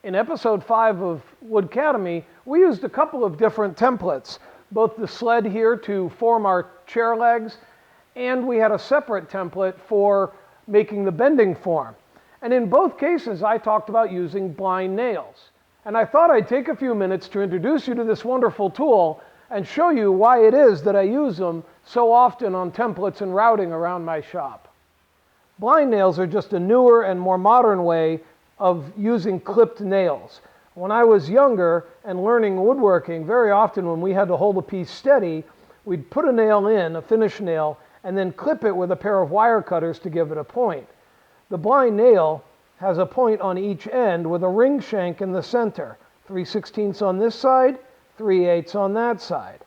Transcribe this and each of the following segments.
In episode 5 of Wood Academy, we used a couple of different templates, both the sled here to form our chair legs, and we had a separate template for making the bending form. And in both cases, I talked about using blind nails. And I thought I'd take a few minutes to introduce you to this wonderful tool and show you why it is that I use them so often on templates and routing around my shop. Blind nails are just a newer and more modern way of using clipped nails. When I was younger and learning woodworking, very often when we had to hold a piece steady, we'd put a nail in, a finish nail, and then clip it with a pair of wire cutters to give it a point. The blind nail has a point on each end with a ring shank in the center, 3/16 on this side, 3/8 on that side.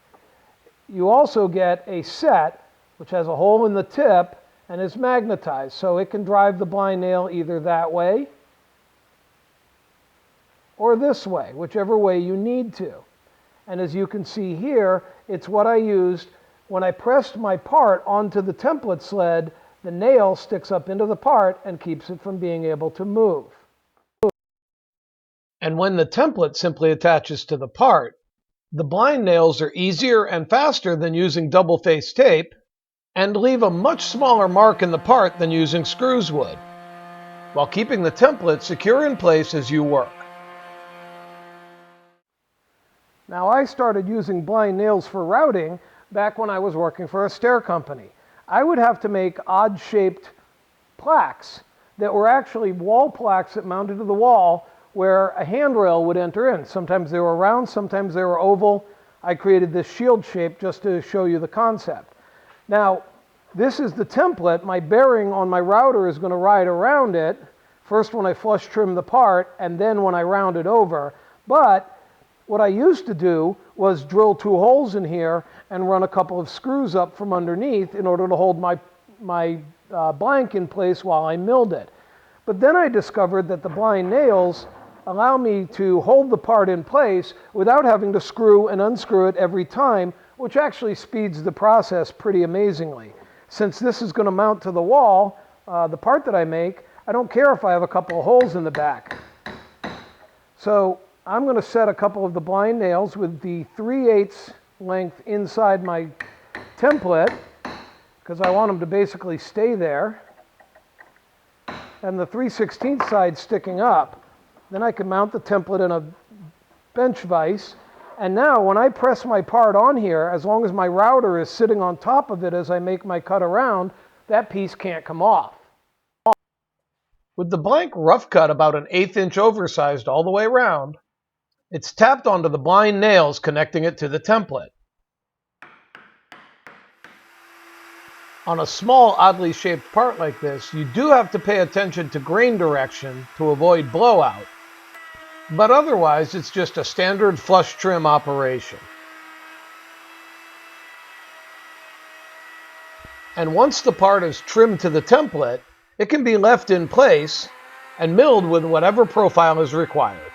You also get a set which has a hole in the tip and is magnetized, so it can drive the blind nail either that way or this way, whichever way you need to. And as you can see here, it's what I used when I pressed my part onto the template sled. The nail sticks up into the part and keeps it from being able to move. And when the template simply attaches to the part, the blind nails are easier and faster than using double-faced tape and leave a much smaller mark in the part than using screws would, while keeping the template secure in place as you work. Now, I started using blind nails for routing back when I was working for a stair company. I would have to make odd-shaped plaques that were actually wall plaques that mounted to the wall where a handrail would enter in. Sometimes they were round, sometimes they were oval. I created this shield shape just to show you the concept. Now, this is the template. My bearing on my router is going to ride around it, first when I flush trim the part, and then when I round it over. But what I used to do was drill 2 holes in here and run a couple of screws up from underneath in order to hold my blank in place while I milled it. But then I discovered that the blind nails allow me to hold the part in place without having to screw and unscrew it every time, which actually speeds the process pretty amazingly. Since this is going to mount to the wall, the part that I make, I don't care if I have a couple of holes in the back. So I'm going to set a couple of the blind nails with the 3/8 length inside my template because I want them to basically stay there, and the 3/16 side sticking up. Then I can mount the template in a bench vise, and now when I press my part on here, as long as my router is sitting on top of it as I make my cut around, that piece can't come off. With the blank rough cut about an 1/8 inch oversized all the way around, it's tapped onto the blind nails connecting it to the template. On a small, oddly shaped part like this, you do have to pay attention to grain direction to avoid blowout, but otherwise it's just a standard flush trim operation. And once the part is trimmed to the template, it can be left in place and milled with whatever profile is required.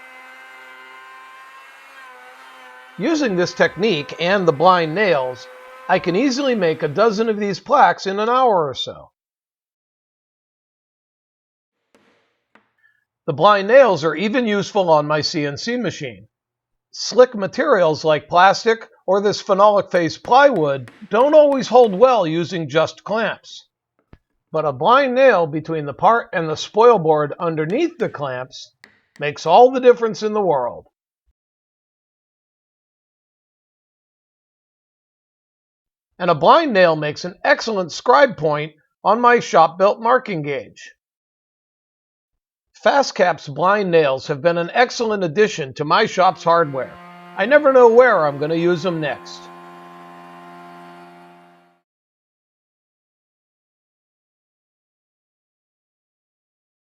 Using this technique and the blind nails, I can easily make a dozen of these plaques in an hour or so. The blind nails are even useful on my CNC machine. Slick materials like plastic or this phenolic face plywood don't always hold well using just clamps. But a blind nail between the part and the spoil board underneath the clamps makes all the difference in the world. And a blind nail makes an excellent scribe point on my shop-built marking gauge. FastCap's blind nails have been an excellent addition to my shop's hardware. I never know where I'm going to use them next.